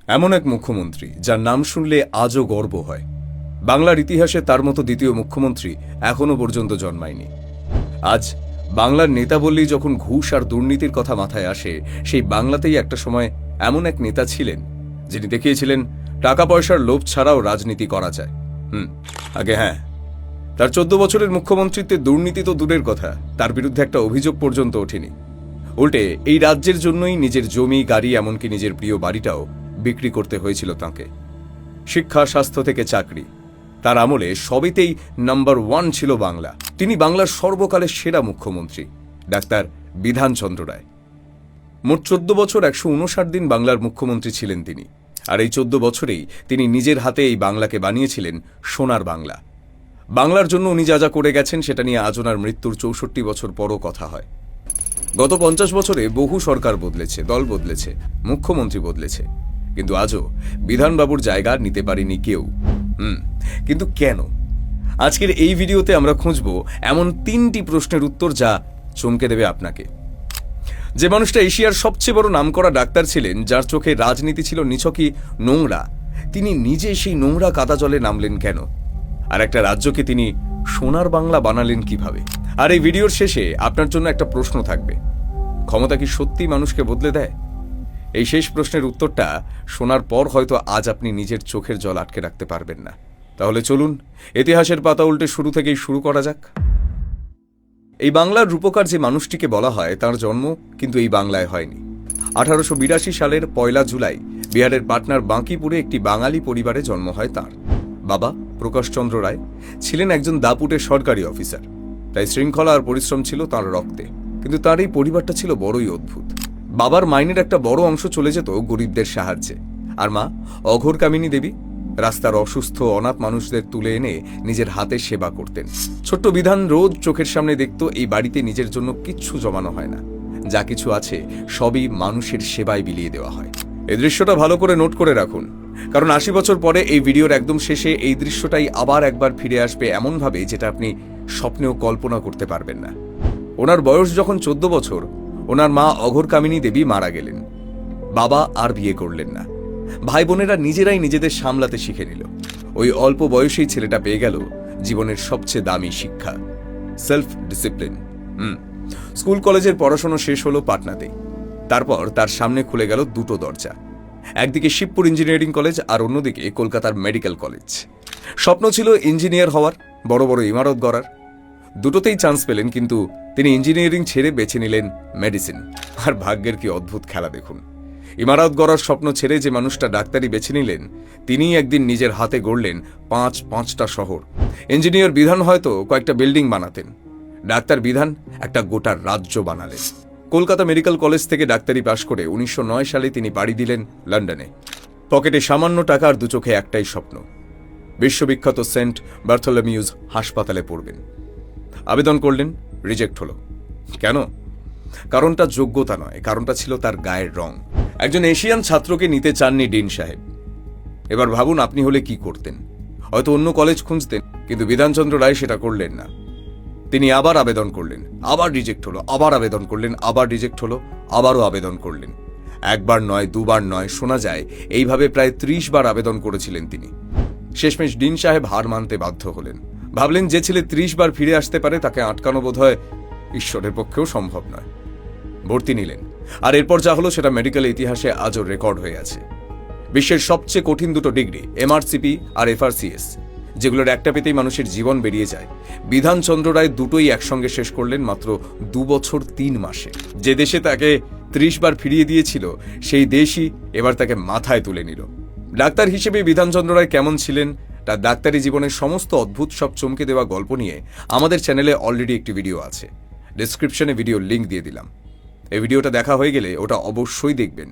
এমন এক মুখ্যমন্ত্রী যার নাম শুনলে আজও গর্ব হয়। বাংলার ইতিহাসে তার মতো দ্বিতীয় মুখ্যমন্ত্রী এখনো পর্যন্ত জন্মায়নি। আজ বাংলার নেতা বললেই যখন ঘুষ আর দুর্নীতির কথা মাথায় আসে, সেই বাংলাতেই একটা সময় এমন এক নেতা ছিলেন যিনি দেখিয়েছিলেন টাকা পয়সার লোভ ছাড়াও রাজনীতি করা যায়। আগে হ্যাঁ, তার 14 বছরের মুখ্যমন্ত্রীত্বে দুর্নীতি তো দূরের কথা, তার বিরুদ্ধে একটা অভিযোগ পর্যন্ত ওঠেনি। উল্টে এই রাজ্যের জন্যই নিজের জমি, গাড়ি, এমনকি নিজের প্রিয় বাড়িটাও বিক্রি করতে হয়েছিল তাঁকে। শিক্ষা, স্বাস্থ্য থেকে চাকরি, তার আমলে সবেতেই নাম্বার 1 ছিল বাংলা। তিনি বাংলার সর্বকালের সেরা মুখ্যমন্ত্রী, ডাক্তার বিধানচন্দ্র রায়। মোট 14 বছর 159 দিন বাংলার মুখ্যমন্ত্রী ছিলেন তিনি। আর এই 14 বছরেই তিনি নিজের হাতে এই বাংলাকে বানিয়েছিলেন সোনার বাংলা। বাংলার জন্য উনি যা যা করে গেছেন সেটা নিয়ে আজ ওনার মৃত্যুর 64 বছর পরও কথা হয়। গত 50 বছরে বহু সরকার বদলেছে, দল বদলেছে, মুখ্যমন্ত্রী বদলেছে, কিন্তু আজও বিধানবাবুর জায়গা নিতে পারেনি কেউ। কিন্তু কেন? আজকের এই ভিডিওতে আমরা খুঁজব এমন 3টি প্রশ্নের উত্তর যা চমকে দেবে আপনাকে। যে মানুষটা এশিয়ার সবচেয়ে বড় নামকরা ডাক্তার ছিলেন, যার চোখে রাজনীতি ছিল নিছকই নোংরা, তিনি নিজে সেই নোংরা কাদা জলে নামলেন কেন? আর একটা রাজ্যকে তিনি সোনার বাংলা বানালেন কিভাবে? আর এই ভিডিওর শেষে আপনার জন্য একটা প্রশ্ন থাকবে, ক্ষমতা কি সত্যি মানুষকে বদলে দেয়? এই শেষ প্রশ্নের উত্তরটা শোনার পর হয়তো আজ আপনি নিজের চোখের জল আটকে রাখতে পারবেন না। তাহলে চলুন ইতিহাসের পাতা উল্টে শুরু থেকেই শুরু করা যাক। এই বাংলার রূপকার যে মানুষটিকে বলা হয়, তার জন্ম কিন্তু এই বাংলায় হয়নি। 1882 সালের 1 জুলাই বিহারের পাটনার বাঁকিপুরে একটি বাঙালি পরিবারে জন্ম হয় তাঁর। বাবা প্রকাশচন্দ্র রায় ছিলেন একজন দাপুটে সরকারি অফিসার, তাই শৃঙ্খলা আর পরিশ্রম ছিল তাঁর রক্তে। কিন্তু তার এই পরিবারটা ছিল বড়ই অদ্ভুত। বাবার মাইনের একটা বড় অংশ চলে যেত গরিবদের সাহায্যে, আর মা অঘোর কামিনী দেবী রাস্তার অসুস্থ অনাথ মানুষদের তুলে এনে নিজের হাতে সেবা করতেন। ছোট্ট বিধান রোজ চোখের সামনে দেখত এই বাড়িতে নিজের জন্য কিচ্ছু জমানো হয় না, যা কিছু আছে সবই মানুষের সেবায় বিলিয়ে দেওয়া হয়। এই দৃশ্যটা ভালো করে নোট করে রাখুন, কারণ 80 বছর পরে এই ভিডিওর একদম শেষে এই দৃশ্যটাই আবার একবার ফিরে আসবে এমনভাবে যেটা আপনি স্বপ্নেও কল্পনা করতে পারবেন না। ওনার বয়স যখন 14 বছর, ওনার মা অঘোর কামিনী দেবী মারা গেলেন। বাবা আর বিয়ে করলেন না। ভাই বোনেরা নিজেরাই নিজেদের সামলাতে শিখে নিল। ওই অল্প বয়সেই ছেলেটা পেয়ে গেল জীবনের সবচেয়ে দামি শিক্ষা, সেলফ ডিসিপ্লিন। স্কুল কলেজের পড়াশোনা শেষ হলো পাটনাতেই। তারপর তার সামনে খুলে গেল দুটো দরজা, একদিকে শিবপুর ইঞ্জিনিয়ারিং কলেজ আর অন্যদিকে কলকাতার মেডিকেল কলেজ। স্বপ্ন ছিল ইঞ্জিনিয়ার হওয়ার, বড় বড় ইমারত গড়ার। দুটোতেই চান্স পেলেন, কিন্তু তিনি ইঞ্জিনিয়ারিং ছেড়ে বেছে নিলেন মেডিসিন। আর ভাগ্যের কি অদ্ভুত খেলা দেখুন, ইমারত গড়ার স্বপ্ন ছেড়ে যে মানুষটা ডাক্তারি বেছে নিলেন, তিনিই একদিন নিজের হাতে গড়লেন 5টা শহর। ইঞ্জিনিয়ার বিধান হয়তো কয়েকটা বিল্ডিং বানাতেন, ডাক্তার বিধান একটা গোটা রাজ্য বানালেন। কলকাতা মেডিকেল কলেজ থেকে ডাক্তারি পাশ করে 1909 সালে তিনি পাড়ি দিলেন লন্ডনে। পকেটে সামান্য টাকা আর দু চোখে একটাই স্বপ্ন, বিশ্ববিখ্যাত সেন্ট বার্থোলোমিউজ হাসপাতালে পড়বেন। আবেদন করলেন, রিজেক্ট হলো। কেন? কারণটা যোগ্যতা নয়, কারণটা ছিল তার গায়ের রং। একজন এশিয়ান ছাত্রকে নিতে চাননি ডিন সাহেব। এবার ভাবুন আপনি হলে কি করতেন? হয়তো অন্য কলেজ খুঁজতেন, কিন্তু বিধানচন্দ্র রায় সেটা করলেন না। তিনি আবার আবেদন করলেন, আবার রিজেক্ট হলো, আবার আবেদন করলেন, আবার রিজেক্ট হলো, আবারও আবেদন করলেন। একবার নয়, দুবার নয়, শোনা যায় এইভাবে প্রায় 30 বার আবেদন করেছিলেন তিনি। শেষমেশ ডিন সাহেব হার মানতে বাধ্য হলেন। ভাবলেন যে ছেলে 30 বার ফিরে আসতে পারে তাকে আটকানো বোধহয় ঈশ্বরের পক্ষেও সম্ভব নয়। ভর্তি নিলেন, আর এরপর যা হলো সেটা মেডিকেল ইতিহাসে আজও রেকর্ড হয়ে আছে। বিশ্বের সবচেয়ে কঠিন দুটো ডিগ্রি, এমআরসিপি আর এফআরসিএস, যেগুলোর একটা পেতেই মানুষের জীবন বেরিয়ে যায়, বিধানচন্দ্র রায় দুটোই একসঙ্গে শেষ করলেন মাত্র 2 বছর 3 মাসে। যে দেশে তাকে 30 বার ফিরিয়ে দিয়েছিল, সেই দেশই এবার তাকে মাথায় তুলে নিল। ডাক্তার হিসেবে বিধানচন্দ্র রায় কেমন ছিলেন, তার ডাক্তারি জীবনের সমস্ত অদ্ভুত সব চমকে দেওয়া গল্প নিয়ে আমাদের চ্যানেলে অলরেডি একটি ভিডিও আছে, ডেসক্রিপশনে ভিডিও লিঙ্ক দিয়ে দিলাম। এই ভিডিওটা দেখা হয়ে গেলে ওটা অবশ্যই দেখবেন।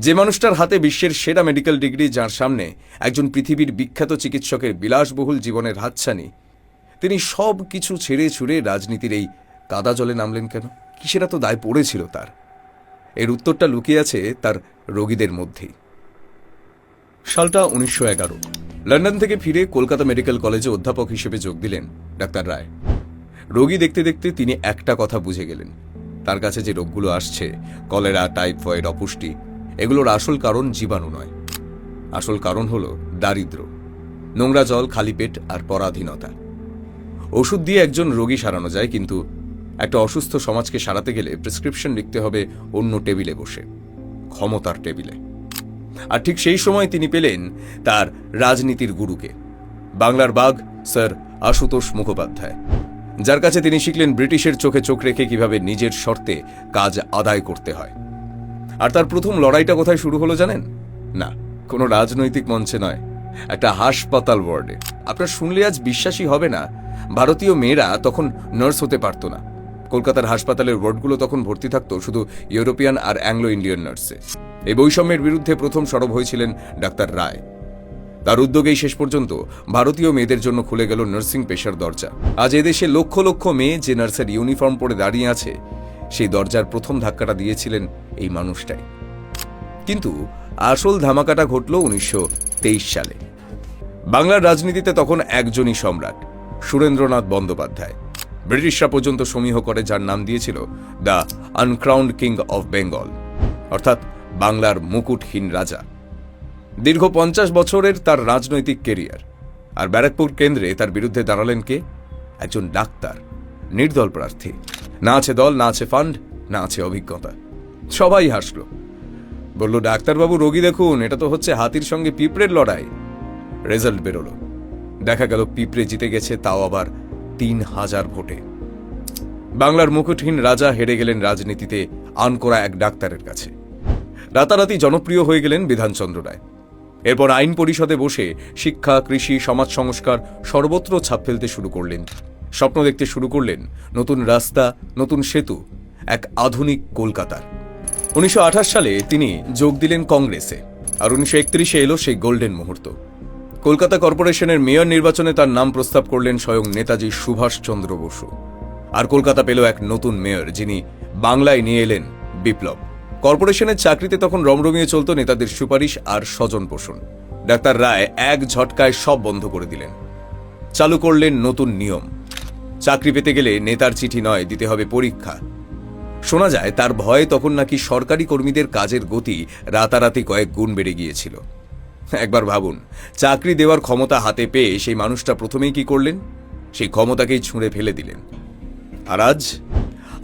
যে মানুষটার হাতে বিশ্বের সেরা মেডিকেল ডিগ্রি, যার সামনে একজন পৃথিবীর বিখ্যাত চিকিৎসকের বিলাসবহুল জীবনের হাতছানি, তিনি সব কিছু ছেড়ে ছুড়ে রাজনীতির এই কাদা জলে নামলেন কেন? কিসের এত দায় পড়েছিল তার? এর উত্তরটা লুকিয়ে আছে তার রোগীদের মধ্যেই। সালটা 1911। লন্ডন থেকে ফিরে কলকাতা মেডিকেল কলেজে অধ্যাপক হিসেবে যোগ দিলেন ডাক্তার রায়। রোগী দেখতে দেখতে তিনি একটা কথা বুঝে গেলেন, তার কাছে যে রোগগুলো আসছে, কলেরা, টাইফয়েড, অপুষ্টি, এগুলোর আসল কারণ জীবাণু নয়, আসল কারণ হল দারিদ্র্য, নোংরা জল, খালি পেট আর পরাধীনতা। ওষুধ দিয়ে একজন রোগী সারানো যায়, কিন্তু একটা অসুস্থ সমাজকে সারাতে গেলে প্রেসক্রিপশন লিখতে হবে অন্য টেবিলে বসে, ক্ষমতার টেবিলে। আর ঠিক সেই সময় তিনি পেলেন তার রাজনীতির গুরুকে, বাংলার বাঘ স্যার আশুতোষ মুখোপাধ্যায়, যার কাছে তিনি শিখলেন ব্রিটিশের চোখে চোখ রেখে কিভাবে নিজের শর্তে কাজ আদায় করতে হয়। আর তার প্রথম লড়াইটা কোথায় শুরু হলো জানেন? না, কোনো রাজনৈতিক মঞ্চে নয়, একটা হাসপাতাল ওয়ার্ডে। আপনার শুনলে আজ বিশ্বাসই হবে না, ভারতীয় মেয়েরা তখন নার্স হতে পারত না। কলকাতার হাসপাতালের ওয়ার্ডগুলো তখন ভর্তি থাকতো শুধু ইউরোপিয়ান আর অ্যাংলো ইন্ডিয়ান নার্সে। এই বৈষম্যের বিরুদ্ধে প্রথম সরব হয়েছিলেন ডাক্তার রায়। তার উদ্যোগেই শেষ পর্যন্ত ভারতীয় মেয়েদের জন্য খুলে গেল নার্সিং পেশার দরজা। আজ এদেশে লক্ষ লক্ষ মেয়ে যে নার্সের ইউনিফর্ম পরে দাঁড়িয়ে আছে, সেই দরজার প্রথম ধাক্কাটা দিয়েছিলেন এই মানুষটাই। কিন্তু আসল ধামাকাটা ঘটল 1923 সালে। বাংলার রাজনীতিতে তখন একজনই সম্রাট, সুরেন্দ্রনাথ বন্দ্যোপাধ্যায়। ব্রিটিশরা পর্যন্ত সমীহ করে যার নাম দিয়েছিল দ্য আনক্রাউন্ড কিং অফ বেঙ্গল, অর্থাৎ বাংলার মুকুটহীন রাজা। দীর্ঘ 50 বছরের তার রাজনৈতিক কেরিয়ার, আর ব্যারাকপুর কেন্দ্রে তার বিরুদ্ধে দাঁড়ালেন কে? একজন ডাক্তার, নির্দল প্রার্থী। না আছে দল, না আছে ফান্ড, না আছে অভিজ্ঞতা। সবাই হাসল, বলল ডাক্তারবাবু রোগী দেখুন, এটা তো হচ্ছে হাতির সঙ্গে পিঁপড়ের লড়াই। রেজাল্ট বেরোলো, দেখা গেল পিঁপড়ে জিতে গেছে, তাও আবার 3000 ভোটে। বাংলার মুকুটহীন রাজা হেরে গেলেন রাজনীতিতে আনকোরা এক ডাক্তারের কাছে। রাতারাতি জনপ্রিয় হয়ে গেলেন বিধানচন্দ্র রায়। এরপর আইন পরিষদে বসে শিক্ষা, কৃষি, সমাজ সংস্কার সর্বত্র ছাপ ফেলতে শুরু করলেন। স্বপ্ন দেখতে শুরু করলেন নতুন রাস্তা, নতুন সেতু, এক আধুনিক কলকাতার। 1928 সালে তিনি যোগ দিলেন কংগ্রেসে, আর 1931-এ এলো সেই গোল্ডেন মুহূর্ত। কলকাতা কর্পোরেশনের মেয়র নির্বাচনে তার নাম প্রস্তাব করলেন স্বয়ং নেতাজি সুভাষচন্দ্র বসু। আর কলকাতা পেল এক নতুন মেয়র, যিনি বাংলায় নিয়ে এলেন বিপ্লব। কর্পোরেশনের চাকরিতে তখন রমরমিয়ে চলত নেতাদের সুপারিশ আর স্বজন পোষণ। ডাক্তার রায় এক ঝটকায় সব বন্ধ করে দিলেন। চালু করলেন নতুন নিয়ম। চাকরি পেতে গেলে নেতার চিঠি নয়, দিতে হবে পরীক্ষা। শোনা যায় তার ভয়ে তখন নাকি সরকারি কর্মীদের কাজের গতি রাতারাতি কয়েক গুণ বেড়ে গিয়েছিল। একবার ভাবুন, চাকরি দেওয়ার ক্ষমতা হাতে পেয়ে সেই মানুষটা প্রথমেই কি করলেন? সেই ক্ষমতাকেই ছুঁড়ে ফেলে দিলেন। আর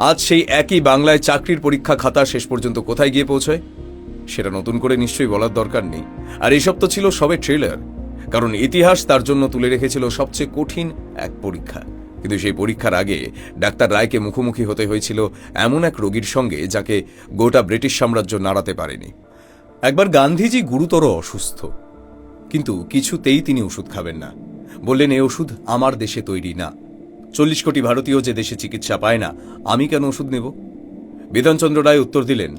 আজ সেই একই বাংলায় চাকরির পরীক্ষা খাতা শেষ পর্যন্ত কোথায় গিয়ে পৌঁছয় সেটা নতুন করে নিশ্চয়ই বলার দরকার নেই। আর এসব তো ছিল সবে ট্রেলার, কারণ ইতিহাস তার জন্য তুলে রেখেছিল সবচেয়ে কঠিন এক পরীক্ষা। কিন্তু সেই পরীক্ষার আগে ডাক্তার রায়কে মুখোমুখি হতে হয়েছিল এমন এক রোগীর সঙ্গে যাকে গোটা ব্রিটিশ সাম্রাজ্য নাড়াতে পারেনি। একবার গান্ধীজি গুরুতর অসুস্থ, কিন্তু কিছুতেই তিনি ওষুধ খাবেন না। বললেন, এ ওষুধ আমার দেশে তৈরি না। 40 কোটি ভারতীয় যে দেশে চিকিৎসা পায় না, আমি কেন ওষুধ নেব? বিধানচন্দ্র রায় উত্তর দিলেন,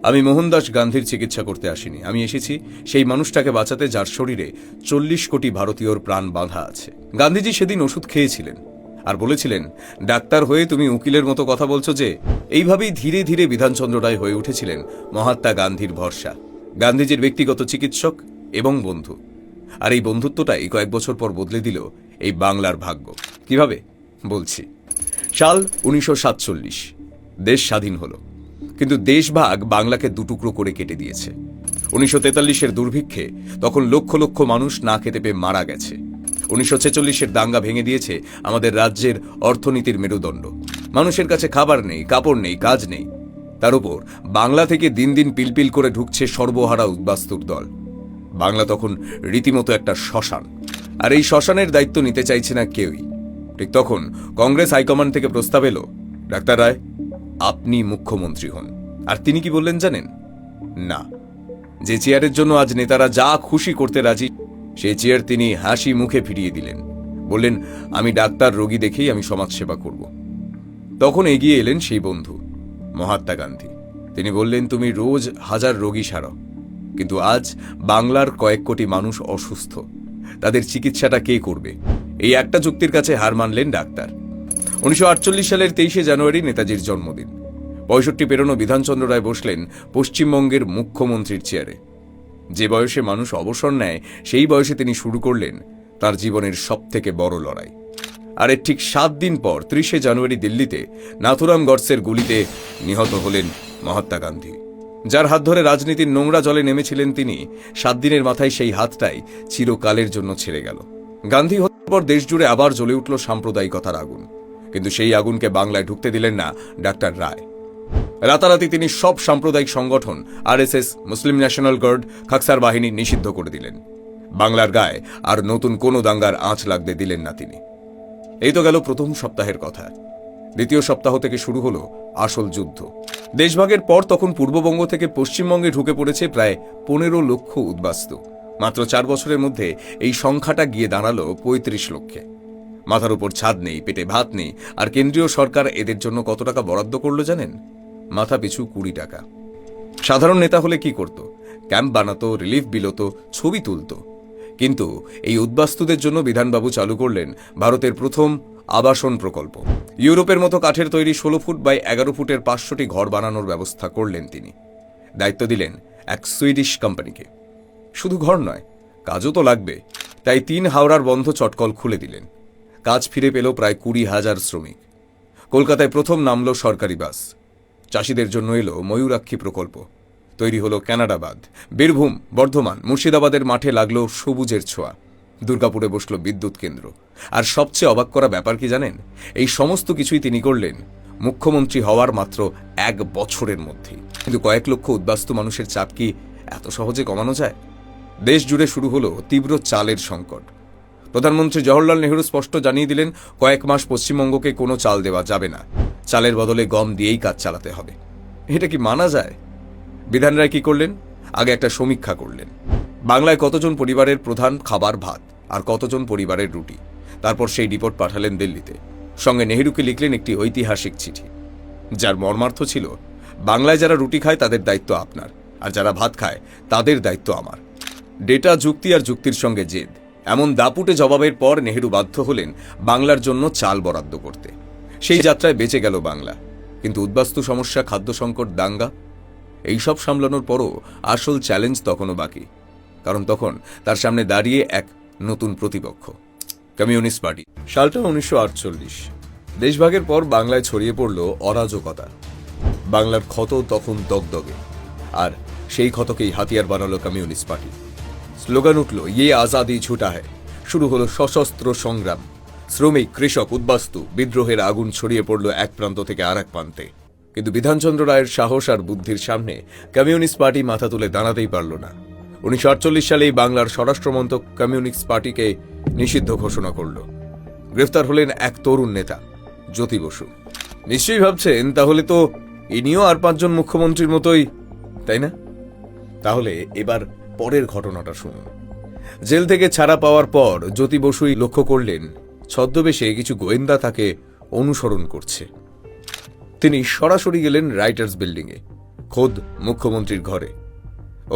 আমি মোহনদাস গান্ধীর চিকিৎসা করতে আসিনি, আমি এসেছি সেই মানুষটাকে বাঁচাতে যার শরীরে 40 কোটি ভারতীয়র প্রাণ বাঁধা আছে। গান্ধীজি সেদিন ওষুধ খেয়েছিলেন আর বলেছিলেন, ডাক্তার হয়ে তুমি উকিলের মতো কথা বলছো যে। এইভাবেই ধীরে ধীরে বিধানচন্দ্র রায় হয়ে উঠেছিলেন মহাত্মা গান্ধীর ভরসা, গান্ধীজির ব্যক্তিগত চিকিৎসক এবং বন্ধু। আর এই বন্ধুত্বটাই কয়েক বছর পর বদলে দিল এই বাংলার ভাগ্য। কিভাবে বলছি। সাল 1947, দেশ স্বাধীন হলো, কিন্তু দেশভাগ বাংলাকে দুটুকরো করে কেটে দিয়েছে। 1943-এর দুর্ভিক্ষে তখন লক্ষ লক্ষ মানুষ না খেতে পেয়ে মারা গেছে। 1946-এর দাঙ্গা ভেঙে দিয়েছে আমাদের রাজ্যের অর্থনীতির মেরুদণ্ড। মানুষের কাছে খাবার নেই, কাপড় নেই, কাজ নেই। তার উপর বাংলা থেকে দিন দিন পিলপিল করে ঢুকছে সর্বহারা উদ্বাস্তুর দল। বাংলা তখন রীতিমতো একটা শ্মশান, আর এই শ্মশানের দায়িত্ব নিতে চাইছে না কেউই। ঠিক তখন কংগ্রেস হাইকমান্ড থেকে প্রস্তাব এলো, ডাক্তার রায় আপনি মুখ্যমন্ত্রী হন। আর তিনি কি বললেন জানেন? না। যে চেয়ারের জন্য আজ নেতারা যা খুশি করতে রাজি, সেই চেয়ার তিনি হাসি মুখে ফিরিয়ে দিলেন। বললেন, আমি ডাক্তার, রোগী দেখেই আমি সমাজসেবা করব। তখন এগিয়ে এলেন সেই বন্ধু মহাত্মা গান্ধী। তিনি বললেন, তুমি রোজ 1000 রোগী সারাও, কিন্তু আজ বাংলার কয়েক কোটি মানুষ অসুস্থ, তাদের চিকিৎসাটা কে করবে? এই একটা যুক্তির কাছে হার মানলেন ডাক্তার। 1948 সালের 23শে জানুয়ারি নেতাজির জন্মদিন। 65 পেরোনো বিধানচন্দ্র রায় বসলেন পশ্চিমবঙ্গের মুখ্যমন্ত্রীর চেয়ারে। যে বয়সে মানুষ অবসর নেয়, সেই বয়সে তিনি শুরু করলেন তার জীবনের সবথেকে বড় লড়াই। আর এর ঠিক 7 দিন পর 30শে জানুয়ারি দিল্লিতে নাথুরাম গডসের গুলিতে নিহত হলেন মহাত্মা গান্ধী। যার হাত ধরে রাজনীতির নোংরা জলে নেমেছিলেন তিনি, 7 দিনের মাথায় সেই হাতটাই চিরকালের জন্য ছেড়ে গেল। গান্ধী হত্যার পর দেশ জুড়ে আবার জ্বলে উঠল সাম্প্রদায়িকতার আগুন, কিন্তু সেই আগুনকে বাংলায় ঢুকতে দিলেন না ডাক্তার রায়। রাতারাতি তিনি সব সাম্প্রদায়িক সংগঠন, আরএসএস, মুসলিম ন্যাশনাল গার্ড, খাকসার বাহিনী নিষিদ্ধ করে দিলেন। বাংলার গায়ে আর নতুন কোনো দাঙ্গার আঁচ লাগতে দিলেন না তিনি। এই তো গেল প্রথম সপ্তাহের কথা। দ্বিতীয় সপ্তাহ থেকে শুরু হলো আসল যুদ্ধ। দেশভাগের পর তখন পূর্ববঙ্গ থেকে পশ্চিমবঙ্গে ঢুকে পড়েছে প্রায় 15 লক্ষ উদ্বাস্তু। মাত্র 4 বছরের মধ্যে এই সংখ্যাটা গিয়ে দাঁড়ালো 35 লক্ষে। মাথার উপর ছাদ নেই, পেটে ভাত নেই, আর কেন্দ্রীয় সরকার এদের জন্য কত টাকা বরাদ্দ করলো জানেন? মাথা পিছু 20 টাকা। সাধারণ নেতা হলে কি করত? ক্যাম্প বানাতো, রিলিফ বিলোতো, ছবি তুলত। কিন্তু এই উদ্বাস্তুদের জন্য বিধানবাবু চালু করলেন ভারতের প্রথম আবাসন প্রকল্প। ইউরোপের মতো কাঠের তৈরি 16 ফুট বাই 11 ফুটের 500টি ঘর বানানোর ব্যবস্থা করলেন তিনি। দায়িত্ব দিলেন এক সুইডিশ কোম্পানিকে। শুধু ঘর নয়, কাজও তো লাগবে, তাই 3 হাওড়ার বন্ধ চটকল খুলে দিলেন। কাজ ফিরে পেল প্রায় 20,000 শ্রমিক। কলকাতায় প্রথম নামল সরকারি বাস। চাষিদের জন্য এলো ময়ূরাক্ষী প্রকল্প। তৈরি হলো কানাডাবাদ। বীরভূম, বর্ধমান, মুর্শিদাবাদের মাঠে লাগলো সবুজের ছোঁয়া। দুর্গাপুরে বসল বিদ্যুৎ কেন্দ্র। আর সবচেয়ে অবাক করা ব্যাপার কি জানেন? এই সমস্ত কিছুই তিনি করলেন মুখ্যমন্ত্রী হওয়ার মাত্র 1 বছরের মধ্যেই। কিন্তু কয়েক লক্ষ উদ্বাস্তু মানুষের চাপ কি এত সহজে কমানো যায়? দেশ জুড়ে শুরু হলো তীব্র চালের সংকট। প্রধানমন্ত্রী জওহরলাল নেহরু স্পষ্ট জানিয়ে দিলেন, কয়েক মাস পশ্চিমবঙ্গকে কোনো চাল দেওয়া যাবে না। চালের বদলে গম দিয়েই কাজ চালাতে হবে। এটা কি মানা যায়? বিধান রায় কি করলেন? আগে একটা সমীক্ষা করলেন। বাংলায় কতজন পরিবারের প্রধান খাবার ভাত আর কতজন পরিবারের রুটি। তারপর সেই রিপোর্ট পাঠালেন দিল্লিতে। সঙ্গে নেহরুকে লিখলেন একটি ঐতিহাসিক চিঠি, যার মর্মার্থ ছিল, বাংলায় যারা রুটি খায় তাদের দায়িত্ব আপনার, আর যারা ভাত খায় তাদের দায়িত্ব আমার। ডেটা, যুক্তি আর যুক্তির সঙ্গে জেদ, এমন দাপুটে জবাবের পর নেহরু বাধ্য হলেন বাংলার জন্য চাল বরাদ্দ করতে। সেই যাত্রায় বেঁচে গেল বাংলা। কিন্তু উদ্বাস্তু সমস্যা, খাদ্য সংকট, দাঙ্গা, এইসব সামলানোর পরও আসল চ্যালেঞ্জ তখনও বাকি। কারণ তখন তার সামনে দাঁড়িয়ে এক নতুন প্রতিপক্ষ, কমিউনিস্ট পার্টি। সালটা 1948। দেশভাগের পর বাংলায় ছড়িয়ে পড়ল অরাজকতা। বাংলার ক্ষত তখন দগদগে, আর সেই ক্ষতকেই হাতিয়ার বানালো কমিউনিস্ট পার্টি। স্লোগান উঠল, ইয়ে আজাদি ঝুটা হ্যায়। শুরু হলো সশস্ত্র সংগ্রাম। শ্রমিক, কৃষক, উদ্বাস্তু, বিদ্রোহের আগুন ছড়িয়ে পড়ল এক প্রান্ত থেকে আর এক প্রান্তে। কিন্তু বিধানচন্দ্র রায়ের সাহস আর বুদ্ধির সামনে কমিউনিস্ট পার্টি মাথা তুলে দাঁড়াতেই পারল না। 1948 সালেই বাংলার স্বরাষ্ট্রমন্ত্রক কমিউনিস্ট পার্টিকে নিষিদ্ধ ঘোষণা করল। গ্রেফতার হলেন এক তরুণ নেতা, জ্যোতি বসু। নিশ্চয়ই ভাবছেন, তাহলে তো ইনিও আর 5 জন মুখ্যমন্ত্রীর মতোই, তাই না? তাহলে এবার পরের ঘটনাটা শুনুন। জেল থেকে ছাড়া পাওয়ার পর জ্যোতি বসুই লক্ষ্য করলেন, ছদ্মবেশে কিছু গোয়েন্দা তাকে অনুসরণ করছে। তিনি সরাসরি গেলেন রাইটার্স বিল্ডিংয়ে, খোদ মুখ্যমন্ত্রীর ঘরে।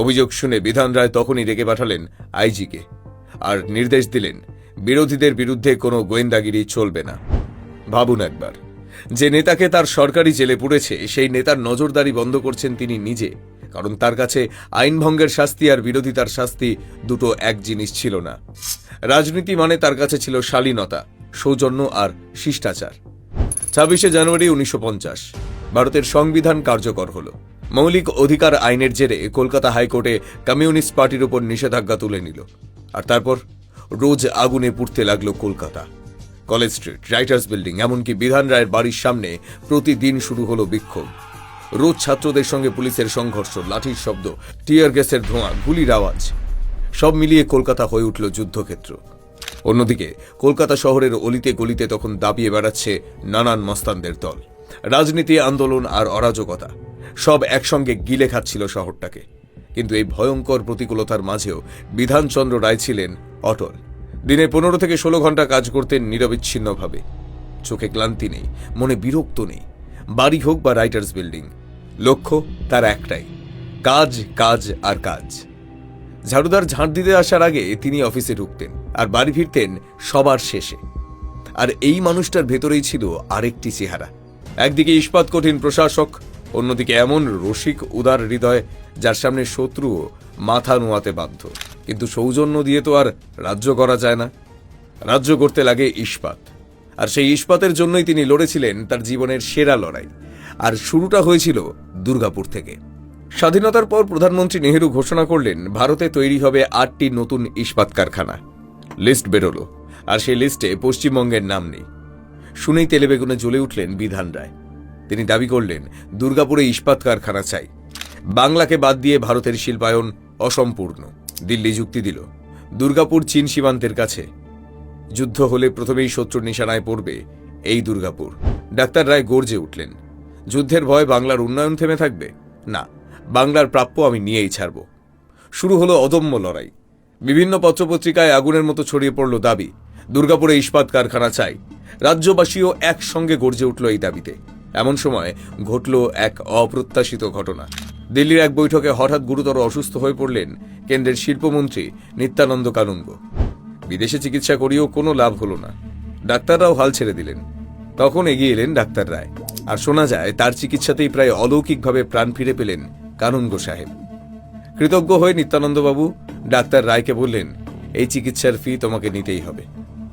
অভিযোগ শুনে বিধান রায় তখনই ডেকে পাঠালেন আইজিকে, আর নির্দেশ দিলেন, বিরোধীদের বিরুদ্ধে কোনো গোয়েন্দাগিরি চলবে না। ভাবুন একবার, যে নেতাকে তার সরকারি জেলে পুড়েছে, সেই নেতার নজরদারি বন্ধ করছেন তিনি নিজে। কারণ তার কাছে আইন ভঙ্গের শাস্তি আর বিরোধিতার শাস্তি দুটো এক জিনিস ছিল না। রাজনীতি মানে তার কাছে ছিল শালীনতা, সৌজন্য আর শিষ্টাচার। 26শে জানুয়ারি 1950 ভারতের সংবিধান কার্যকর হল। মৌলিক অধিকার আইনের জেরে কলকাতা হাইকোর্টে কমিউনিস্ট পার্টির উপর নিষেধাজ্ঞা তুলে নিল। আর তারপর রোজ আগুনে পুড়তে লাগলো Kolkata. College Street, Writers Building, এমনকি বিধান রায়ের বাড়ির সামনে প্রতিদিন শুরু হলো বিক্ষোভ। রোজ ছাত্রদের সঙ্গে পুলিশের সংঘর্ষ, লাঠির শব্দ, টিয়ার গ্যাসের ধোঁয়া, গুলির আওয়াজ, সব মিলিয়ে কলকাতা হয়ে উঠল যুদ্ধক্ষেত্র। অন্যদিকে কলকাতা শহরের অলিতে গলিতে তখন দাবিয়ে বেড়াচ্ছে নানান মস্তানদের দল। রাজনীতি, আন্দোলন আর অরাজকতা সব একসঙ্গে গিলে খাচ্ছিল শহরটাকে। কিন্তু এই ভয়ঙ্কর প্রতিকূলতার মাঝেও বিধানচন্দ্র রায় ছিলেন অটল। দিনে 15 থেকে 16 ঘন্টা কাজ করতেন নিরবিচ্ছিন্নভাবে। চোখে ক্লান্তি নেই, মনে বিরক্ত নেই। বাড়ি হোক বা রাইটার্স বিল্ডিং, লক্ষ্য তার একটাই, কাজ, কাজ আর কাজ। ঝাড়ুদার ঝাঁট দিতে আসার আগে তিনি অফিসে ঢুকতেন, আর বাড়ি ফিরতেন সবার শেষে। আর এই মানুষটার ভেতরেই ছিল আরেকটি চেহারা। একদিকে ইস্পাত কঠিন প্রশাসক, অন্যদিকে এমন রসিক উদার হৃদয় যার সামনে শত্রুও মাথা নোয়াতে বাধ্য। কিন্তু সৌজন্য দিয়ে তো আর রাজ্য করা যায় না, রাজ্য করতে লাগে ইস্পাত। আর সেই ইস্পাতের জন্যই তিনি লড়েছিলেন তার জীবনের সেরা লড়াই। আর শুরুটা হয়েছিল দুর্গাপুর থেকে। স্বাধীনতার পর প্রধানমন্ত্রী নেহেরু ঘোষণা করলেন ভারতে তৈরি হবে 8টি নতুন ইস্পাত কারখানা। লিস্ট বেরোলো, আর সেই লিস্টে পশ্চিমবঙ্গের নাম নেই। শুনেই তেলেবেগুনে জ্বলে উঠলেন বিধান রায়। তিনি দাবি করলেন দুর্গাপুরে ইস্পাত কারখানা চাই, বাংলাকে বাদ দিয়ে ভারতের শিল্পায়ন অসম্পূর্ণ। দিল্লি যুক্তি দিল, দুর্গাপুর চীন সীমান্তের কাছে, যুদ্ধ হলে প্রথমেই শত্রুর নিশানায় পড়বে এই দুর্গাপুর। ডাক্তার রায় গর্জে উঠলেন, যুদ্ধের ভয় বাংলার উন্নয়ন থেমে থাকবে না, বাংলার প্রাপ্য আমি নিয়েই ছাড়ব। শুরু হলো অদম্য লড়াই। বিভিন্ন পত্রপত্রিকায় আগুনের মতো ছড়িয়ে পড়ল দাবি, দুর্গাপুরে ইস্পাত কারখানা চাই। রাজ্যবাসীও একসঙ্গে গর্জে উঠল এই দাবিতে। এমন সময় ঘটল এক অপ্রত্যাশিত ঘটনা। দিল্লির এক বৈঠকে হঠাৎ গুরুতর অসুস্থ হয়ে পড়লেন কেন্দ্রের শিল্পমন্ত্রী নিত্যানন্দ কানুনগ। বিদেশে চিকিৎসা করিয়েও কোনো লাভ হলো না। ডাক্তাররাও হাল ছেড়ে দিলেন। তখন এগিয়ে এলেন ডাক্তার রায়, আর শোনা যায় তার চিকিৎসাতেই প্রায় অলৌকিকভাবে প্রাণ ফিরে পেলেন কানুনগো সাহেব। কৃতজ্ঞ হয়ে নিত্যানন্দবাবু ডাক্তার রায়কে বললেন, এই চিকিৎসার ফি তোমাকে নিতেই হবে।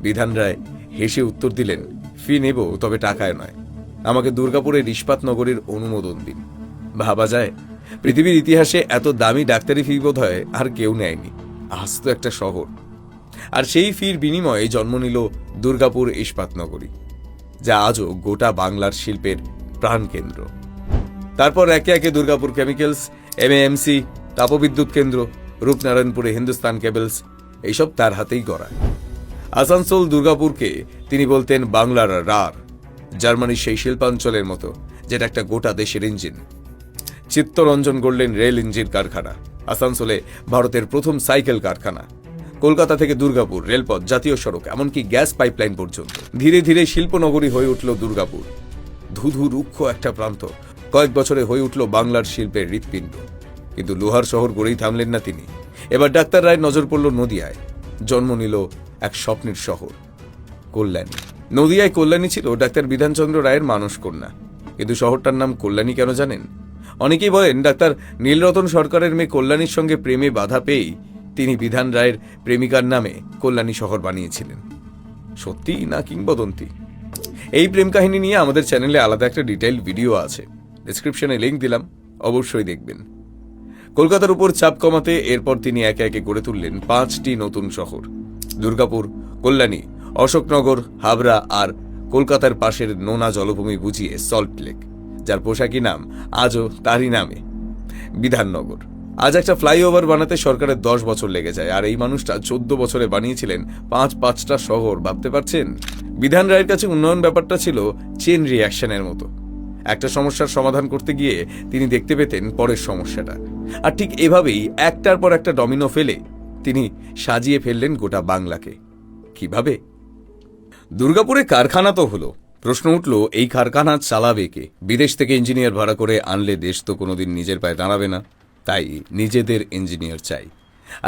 বিধান রায় হেসে উত্তর দিলেন, ফি নেব, তবে টাকায় নয়, আমাকে দুর্গাপুরের ইস্পাত নগরীর অনুমোদন দিন। ভাবা যায়, পৃথিবীর ইতিহাসে এত দামি ডাক্তারি ফি বোধ হয় আর কেউ নেয়নি। আজ তো একটা শহর, আর সেই ফির বিনিময়ে জন্ম নিল দুর্গাপুর ইস্পাত নগরী, যা আজও গোটা বাংলার শিল্পের প্রাণকেন্দ্র। তারপর একে একে দুর্গাপুর কেমিক্যালস, এমএএমসি, তাপবিদ্যুৎ কেন্দ্র, রূপনারায়ণপুরে হিন্দুস্তান কেবলস, এইসব তার হাতেই গড়া। আসানসোল দুর্গাপুরকে তিনি বলতেন বাংলার রার, জার্মানির সেই শিল্পাঞ্চলের মতো, যেটা একটা গোটা দেশের ইঞ্জিন। চিত্তরঞ্জন গড়লেন রেল ইঞ্জিন কারখানা। আসানসোলে ভারতের প্রথম সাইকেল কারখানা। কলকাতা থেকে দুর্গাপুর রেলপথ, জাতীয় সড়ক, এমনকি গ্যাস পাইপলাইন পর্যন্ত। ধীরে ধীরে শিল্পনগরী হয়ে উঠল দুর্গাপুর। ধুধু রুক্ষ একটা প্রান্ত কয়েক বছরে হয়ে উঠল বাংলার শিল্পের হৃৎপিণ্ড। কিন্তু লোহার শহর গড়েই থামলেন না তিনি। এবার ডাক্তার রায়ের নজর পড়ল নদিয়ায়। জন্ম নিল এক স্বপ্নের শহর, কল্যাণী। নদিয়ায় কল্যাণী ছিল ডাক্তার বিধানচন্দ্র রায়ের মানস কন্যা। কিন্তু শহরটার নাম কল্যাণী কেন জানেন? অনেকেই বলেন ডাক্তার নীলরতন সরকারের মেয়ে কল্যাণীর সঙ্গে প্রেমে বাধা পেয়েই তিনি বিধান রায়ের প্রেমিকার নামে কল্যাণী শহর বানিয়েছিলেন। সত্যি না কিংবদন্তি? এই প্রেম কাহিনী নিয়ে আমাদের চ্যানেলে আলাদা একটা ডিটেইল ভিডিও আছে, ডেসক্রিপশনে লিংক দিলাম, অবশ্যই দেখবেন। কলকাতার উপর চাপ কমাতে এরপর তিনি একে একে গড়ে তুললেন 5টি নতুন শহর, দুর্গাপুর, কল্যাণী, অশোকনগর, হাবড়া, আর কলকাতার পাশের নোনা জলভূমি বুঝিয়ে সল্ট লেক, যার পোশাকি নাম আজও তারই নামে, বিধাননগর। আজ একটা ফ্লাইওভার বানাতে সরকারের 10 বছর লেগে যায়, আর এই মানুষটা 14 বছরে বানিয়েছিলেন 5টা শহর। ভাবতে পারছেন? বিধান রায়ের কাছে উন্নয়ন ব্যাপারটা ছিল চেন রিঅ্যাকশনের মতো। একটা সমস্যার সমাধান করতে গিয়ে তিনি দেখতে পেতেন পরের সমস্যাটা, আর ঠিক এভাবেই একটার পর একটা ডমিনো ফেলে তিনি সাজিয়ে ফেললেন গোটা বাংলাকে। কিভাবে? দুর্গাপুরে কারখানা তো হলো, প্রশ্ন উঠল এই কারখানা চালাবে কে? বিদেশ থেকে ইঞ্জিনিয়ার ভাড়া করে আনলে দেশ তো কোনোদিন নিজের পায়ে দাঁড়াবে না, তাই নিজেদের ইঞ্জিনিয়ার চাই।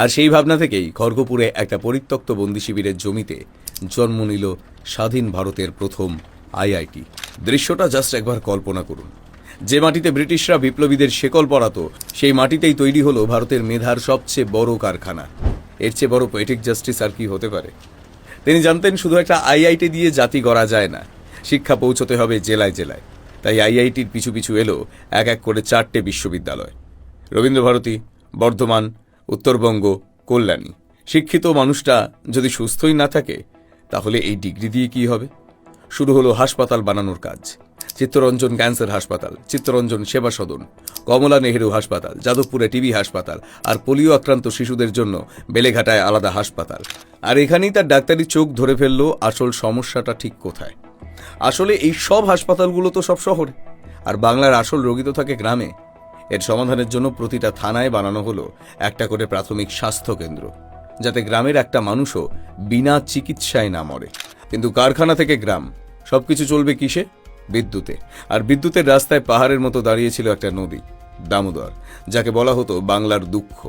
আর সেই ভাবনা থেকেই খড়গপুরে একটা পরিত্যক্ত বন্দি শিবিরের জমিতে জন্ম নিল স্বাধীন ভারতের প্রথম আইআইটি। দৃশ্যটা জাস্ট একবার কল্পনা করুন। যে মাটিতে ব্রিটিশরা বিপ্লবীদের শেকল পরাতো, সেই মাটিতেই তৈরি হলো ভারতের মেধার সবচেয়ে বড় কারখানা। এর চেয়ে বড় পোয়েটিক জাস্টিস আর কি হতে পারে? তিনি জানতেন শুধু একটা আইআইটি দিয়ে জাতি গড়া যায় না, শিক্ষা পৌঁছতে হবে জেলায় জেলায়। তাই আইআইটির পিছু পিছু এলো এক এক করে 4টে বিশ্ববিদ্যালয়, রবীন্দ্রভারতী, বর্ধমান, উত্তরবঙ্গ, কল্যাণী। শিক্ষিত মানুষটা যদি সুস্থই না থাকে, তাহলে এই ডিগ্রি দিয়ে কি হবে? শুরু হলো হাসপাতাল বানানোর কাজ। চিত্তরঞ্জন ক্যান্সার হাসপাতাল, চিত্তরঞ্জন সেবা সদন, কমলা নেহেরু হাসপাতাল, যাদবপুরে টিবি হাসপাতাল, আর পোলিও আক্রান্ত শিশুদের জন্য বেলেঘাটায় আলাদা হাসপাতাল। আর এখানেই তার ডাক্তারি চোখ ধরে ফেললো আসল সমস্যাটা ঠিক কোথায়। আসলে এই সব হাসপাতালগুলো তো সব শহরে, আর বাংলার আসল রোগী তো থাকে গ্রামে। এর সমাধানের জন্য প্রতিটা থানায় বানানো হলো একটা করে প্রাথমিক স্বাস্থ্য কেন্দ্র, যাতে গ্রামের একটা মানুষও বিনা চিকিৎসায় না মরে। কিন্তু কারখানা থেকে গ্রাম, সবকিছু চলবে কিসে? বিদ্যুতে। আর বিদ্যুতের রাস্তায় পাহাড়ের মতো দাঁড়িয়েছিল একটা নদী, দামোদর, যাকে বলা হতো বাংলার দুঃখ।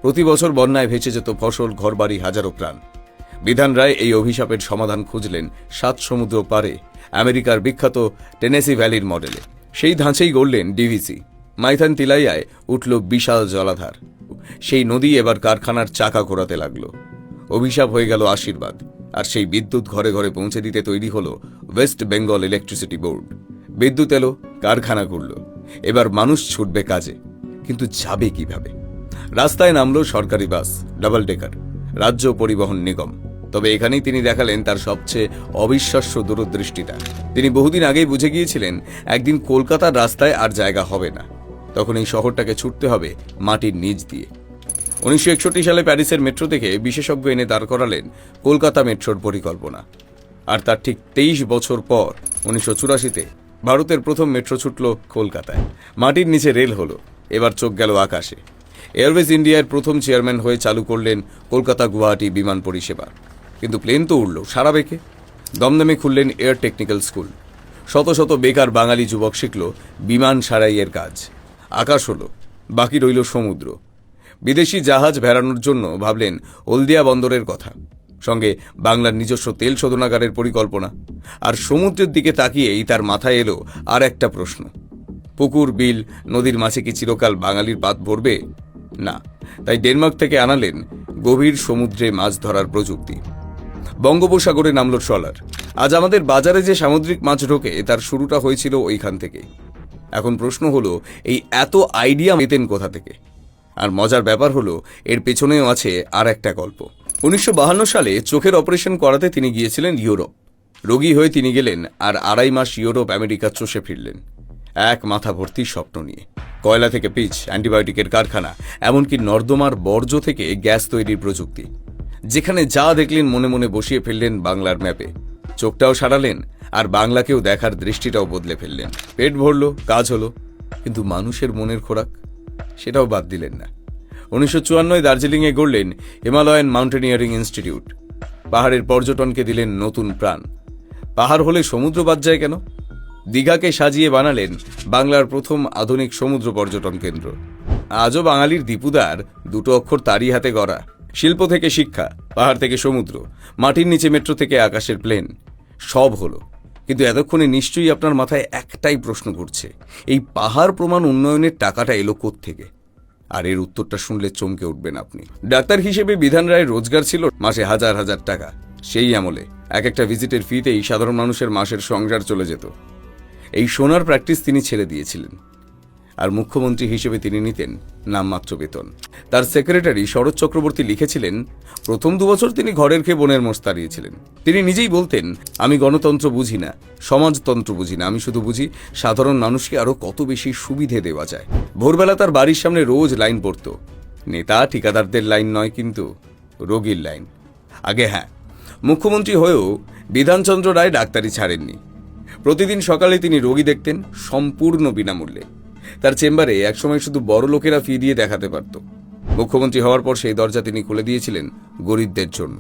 প্রতি বছর বন্যায় ভেসে যেত ফসল, ঘরবাড়ি, হাজারো প্রাণ। বিধান রায় এই অভিশাপের সমাধান খুঁজলেন 7 সমুদ্র পারে আমেরিকার বিখ্যাত টেনেসি ভ্যালির মডেলে। সেই ধাঁচেই গড়লেন ডিভিসি। মাইথান তিলাইয়ায় উঠল বিশাল জলাধার। সেই নদী এবার কারখানার চাকা ঘোরাতে লাগলো। অভিশাপ হয়ে গেল আশীর্বাদ। আর সেই বিদ্যুৎ ঘরে ঘরে পৌঁছে দিতে তৈরি হলো ওয়েস্ট বেঙ্গল ইলেকট্রিসিটি বোর্ড। বিদ্যুৎ এলো, কারখানা ঘুরল, এবার মানুষ ছুটবে কাজে। কিন্তু যাবে কিভাবে? রাস্তায় নামলো সরকারি বাস, ডাবল ডেকার, রাজ্য পরিবহন নিগম। তবে এখানেই তিনি দেখালেন তার সবচেয়ে অবিশ্বাস্য দূরদৃষ্টিতা। তিনি বহুদিন আগেই বুঝে গিয়েছিলেন একদিন কলকাতার রাস্তায় আর জায়গা হবে না। তখন এই শহরটাকে ছুটতে হবে মাটির নিচ দিয়ে। 1961 সালে প্যারিসের মেট্রো থেকে বিশেষজ্ঞ এনে দাঁড় করালেন কলকাতা মেট্রোর পরিকল্পনা। আর তার ঠিক 23 বছর পর 1984-তে ভারতের প্রথম মেট্রো ছুটল কলকাতায়। মাটির নিচে রেল হলো, এবার চোখ গেল আকাশে। এয়ারওয়েজ ইন্ডিয়ার প্রথম চেয়ারম্যান হয়ে চালু করলেন কলকাতা গুয়াহাটি বিমান পরিষেবা। কিন্তু প্লেন তো উড়ল সারা বেঁকে। দমদমে খুললেন এয়ার টেকনিক্যাল স্কুল। শত শত বেকার বাঙালি যুবক শিখল বিমান সারাইয়ের কাজ। আকাশ হলো, বাকি রইল সমুদ্র। বিদেশি জাহাজ ভেড়ানোর জন্য ভাবলেন হলদিয়া বন্দরের কথা, সঙ্গে বাংলার নিজস্ব তেল শোধনাগারের পরিকল্পনা। আর সমুদ্রের দিকে তাকিয়েই তার মাথায় এলো আর একটা প্রশ্ন, পুকুর, বিল, নদীর মাছে কি চিরকাল বাঙালির পাত ভরবে? না, তাই ডেনমার্ক থেকে আনালেন গভীর সমুদ্রে মাছ ধরার প্রযুক্তি। বঙ্গোপসাগরে নামল ট্রলার। আজ আমাদের বাজারে যে সামুদ্রিক মাছ ঢোকে তার শুরুটা হয়েছিল ওইখান থেকে। এখন প্রশ্ন হলো, এই এত আইডিয়া পেতেন কোথা থেকে? আর মজার ব্যাপার হলো, এর পেছনেও আছে আর একটা গল্প। 1952 সালে চোখের অপারেশন করাতে তিনি গিয়েছিলেন ইউরোপ। রোগী হয়ে তিনি গেলেন আর 2.5 মাস ইউরোপ আমেরিকা চষে ফিরলেন, এক মাথা ভর্তি স্বপ্ন নিয়ে। কয়লা থেকে পিচ, অ্যান্টিবায়োটিকের কারখানা, এমনকি নর্দমার বর্জ্য থেকে গ্যাস তৈরির প্রযুক্তি। যেখানে যা দেখলেন মনে মনে বসিয়ে ফেললেন বাংলার ম্যাপে। চোখটাও সারালেন আর বাংলাকেও দেখার দৃষ্টিটাও বদলে ফেললেন। পেট ভরল, কাজ হলো, কিন্তু মানুষের মনের খোরাক সেটাও বাদ দিলেন না। 1954 দার্জিলিংয়ে গড়লেন হিমালয়ান মাউন্টেনিয়ারিং ইনস্টিটিউট। পাহাড়ের পর্যটনকে দিলেন নতুন প্রাণ। পাহাড় হলে সমুদ্র বাদ যায় কেন? দীঘাকে সাজিয়ে বানালেন বাংলার প্রথম আধুনিক সমুদ্র পর্যটন কেন্দ্র। আজও বাঙালির দীপুদার দুটো অক্ষর তারই হাতে গড়া। শিল্প থেকে শিক্ষা, পাহাড় থেকে সমুদ্র, মাটির নিচে মেট্রো থেকে আকাশের প্লেন, সব হলো। কিন্তু এতক্ষণে নিশ্চয়ই আপনার মাথায় একটাই প্রশ্ন ঘুরছে, এই পাহাড় প্রমাণ উন্নয়নের টাকাটা এলো কোত্থেকে? আর এর উত্তরটা শুনলে চমকে উঠবেন আপনি। ডাক্তার হিসেবে বিধান রায়ের রোজগার ছিল মাসে হাজার হাজার টাকা। সেই আমলে এক একটা ভিজিটের ফিতেই সাধারণ মানুষের মাসের সংসার চলে যেত। এই সোনার প্র্যাকটিস তিনি ছেড়ে দিয়েছিলেন। আর মুখ্যমন্ত্রী হিসেবে তিনি নিতেন নামমাত্র বেতন। তার সেক্রেটারি শরৎ চক্রবর্তী লিখেছিলেন, প্রথম 2 বছর তিনি ঘরের খেয়ে বোনের মোষ তাড়িয়েছিলেন। তিনি নিজেই বলতেন, আমি গণতন্ত্র বুঝি না, সমাজতন্ত্র বুঝি না, আমি শুধু বুঝি সাধারণ মানুষকে আরো কত বেশি সুবিধে দেওয়া যায়। ভোরবেলা তার বাড়ির সামনে রোজ লাইন পড়ত। নেতা ঠিকাদারদের লাইন নয়, কিন্তু রোগীর লাইন। আগে হ্যাঁ, মুখ্যমন্ত্রী হয়েও বিধানচন্দ্র রায় ডাক্তারি ছাড়েননি। প্রতিদিন সকালে তিনি রোগী দেখতেন সম্পূর্ণ বিনামূল্যে। তার চেম্বারে একসময় শুধু বড় লোকেরা ফি দিয়ে দেখাতে পারত। মুখ্যমন্ত্রী হওয়ার পর সেই দরজা তিনি খুলে দিয়েছিলেন গরিবদের জন্য,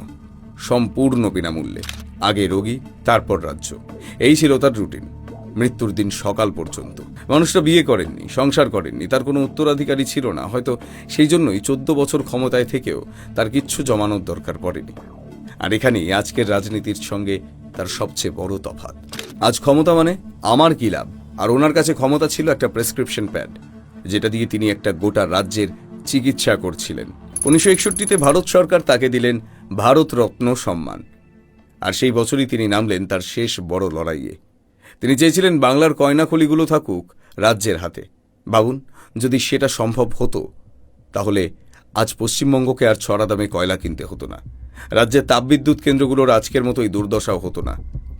সম্পূর্ণ বিনামূল্যে। আগে রোগী, তারপর রাজ্য। এই ছিল তার রুটিন, মৃত্যুর দিন সকাল পর্যন্ত। মানুষটা বিয়ে করেননি, সংসার করেননি, তার কোনো উত্তরাধিকারী ছিল না। হয়তো সেই জন্যই 14 বছর ক্ষমতায় থেকেও তার কিচ্ছু জমানোর দরকার পড়েনি। আর এখানেই আজকের রাজনীতির সঙ্গে তার সবচেয়ে বড় তফাৎ। আজ ক্ষমতা মানে আমার কি লাভ, আর ওনার কাছে ক্ষমতা ছিল একটা প্রেসক্রিপশন প্যাড, যেটা দিয়ে তিনি একটা গোটা রাজ্যের চিকিৎসা করছিলেন। 1961-তে ভারত সরকার তাকে দিলেন ভারত রত্ন সম্মান। আর সেই বছরই তিনি নামলেন তার শেষ বড় লড়াইয়ে। তিনি চেয়েছিলেন বাংলার কয়নাখলিগুলো থাকুক রাজ্যের হাতে। ভাবুন, যদি সেটা সম্ভব হতো, তাহলে আজ পশ্চিমবঙ্গকে আর ছড়া দামে কয়লা কিনতে হতো না। রাজ্যের তাপবিদ্যুৎ কেন্দ্রগুলোর আজকের মতোই দুর্দশাও হতো না।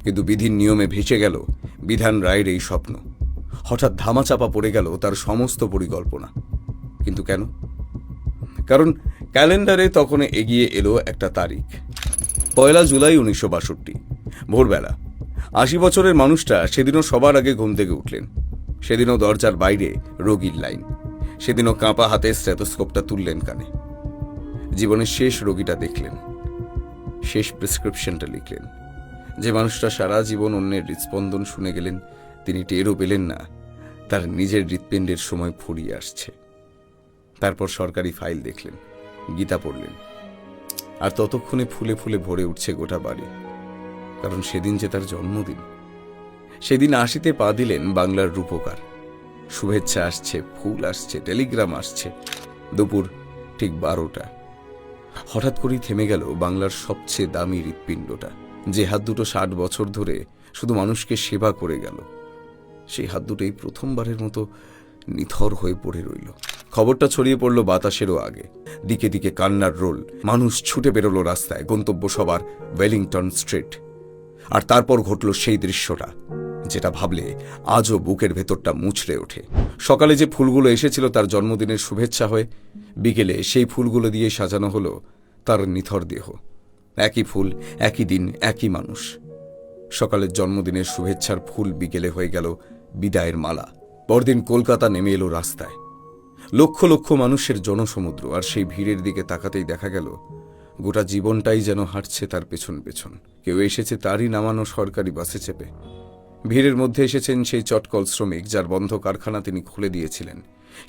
কিন্তু বিধির নিয়মে ভেসে গেল বিধান রায়ের এই স্বপ্ন। হঠাৎ ধামাচাপা পড়ে গেল তার সমস্ত পরিকল্পনা। কিন্তু কেন? কারণ ক্যালেন্ডারে তখন এগিয়ে এলো একটা তারিখ, 1 জুলাই 1962। ভোরবেলা 80 বছরের মানুষটা সেদিনও সবার আগে ঘুম থেকে উঠলেন। সেদিনও দরজার বাইরে রোগীর লাইন। সেদিনও কাঁপা হাতে স্টেথোস্কোপটা তুললেন কানে। জীবনের শেষ রোগীটা দেখলেন, শেষ প্রেসক্রিপশনটা লিখলেন। যে মানুষটা সারা জীবন অন্যের হৃৎস্পন্দন শুনে গেলেন, তিনি টেরও পেলেন না তার নিজের হৃৎপিণ্ডের সময় ফুরিয়ে আসছে। তারপর সরকারি ফাইল দেখলেন, গীতা পড়লেন, আর ততক্ষণে ফুলে ফুলে ভরে উঠছে গোটা বাড়ি। কারণ সেদিন যে তার জন্মদিন। সেদিন 80-তে পা দিলেন বাংলার রূপকার। শুভেচ্ছা আসছে, ফুল আসছে, টেলিগ্রাম আসছে। দুপুর ঠিক 12টা। হঠাৎ করেই থেমে গেল বাংলার সবচেয়ে দামি হৃৎপিণ্ডটা, যে হাত দুটো 60 বছর ধরে শুধু মানুষকে সেবা করে গেল। সেই হাত দুটোই প্রথমবারের মতো নিথর হয়ে পড়ে রইল। খবরটা ছড়িয়ে পড়ল বাতাসেরও আগে। দিকে দিকে কান্নার রোল, মানুষ ছুটে বেরোলো রাস্তায়, গন্তব্য সবার ওয়েলিংটন স্ট্রিট। আর তারপর ঘটল সেই দৃশ্যটা যেটা ভাবলে আজও বুকের ভেতরটা মুচড়ে ওঠে। সকালে যে ফুলগুলো এসেছিল তার জন্মদিনের শুভেচ্ছা হয়ে, বিকেলে সেই ফুলগুলো দিয়ে সাজানো হলো তার নিথর দেহ। একই ফুল, একই দিন, একই মানুষ। সকালের জন্মদিনের শুভেচ্ছার ফুল বিকেলে হয়ে গেল বিদায়ের মালা। পরদিন কলকাতা নেমে এলো রাস্তায়। লক্ষ লক্ষ মানুষের জনসমুদ্র, আর সেই ভিড়ের দিকে তাকাতেই দেখা গেল গোটা জীবনটাই যেন হাঁটছে তার পেছন পেছন। কেউ এসেছে তারই নামানো সরকারি বাসে চেপে। ভিড়ের মধ্যে এসেছেন সেই চটকল শ্রমিক যার বন্ধ কারখানা তিনি খুলে দিয়েছিলেন,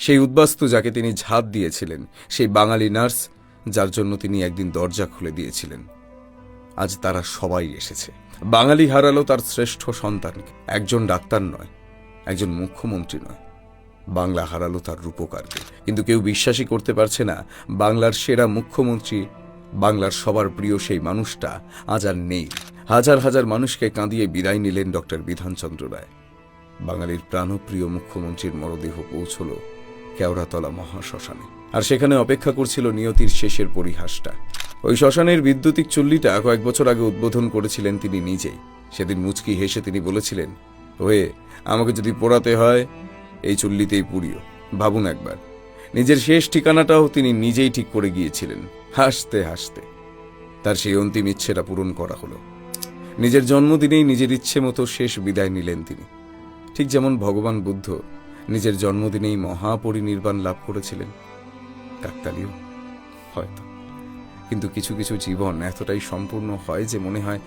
সেই উদ্বাস্তু যাকে তিনি ঝাঁপ দিয়েছিলেন, সেই বাঙালি নার্স যার জন্য তিনি একদিন দরজা খুলে দিয়েছিলেন। আজ তারা সবাই এসেছে। বাঙালি হারালো তার শ্রেষ্ঠ সন্তানকে, একজন ডাক্তার নয়, একজন মুখ্যমন্ত্রী নয়। বাংলা হারালো তার রূপকারকে। কিন্তু কেউ বিশ্বাসই করতে পারছে না বাংলার সেরা মুখ্যমন্ত্রী, বাংলার সবার প্রিয় সেই মানুষটা আজ আর নেই। হাজার হাজার মানুষকে কাঁদিয়ে বিদায় নিলেন ডক্টর বিধানচন্দ্র রায়। বাঙালির প্রাণপ্রিয় মুখ্যমন্ত্রীর মরদেহ পৌঁছল কেওড়াতলা মহাশ্মশানে। আর সেখানে অপেক্ষা করছিল নিয়তির শেষের পরিহাসটা। ওই শ্মশানের বৈদ্যুতিক চুল্লিটা কয়েক বছর আগে উদ্বোধন করেছিলেন তিনি নিজেই। সেদিন মুচকি হেসে তিনি বলেছিলেন, ওয়ে, আমাকে যদি পোড়াতে হয় এই চুল্লিতেই পুড়িও। ভাবুন একবার, নিজের শেষ ঠিকানাটাও তিনি নিজেই ঠিক করে গিয়েছিলেন। হাসতে হাসতে তার সেই অন্তিম ইচ্ছেটা পূরণ করা হলো। নিজের জন্মদিনেই নিজের ইচ্ছে মতো শেষ বিদায় নিলেন তিনি। ঠিক যেমন ভগবান বুদ্ধ নিজের জন্মদিনেই মহাপরিনির্বাণ লাভ করেছিলেন। কাকতালীয় হয়তো, কিন্তু কিছু কিছু জীবন এতটাই সম্পূর্ণ হয় যে মনে হয়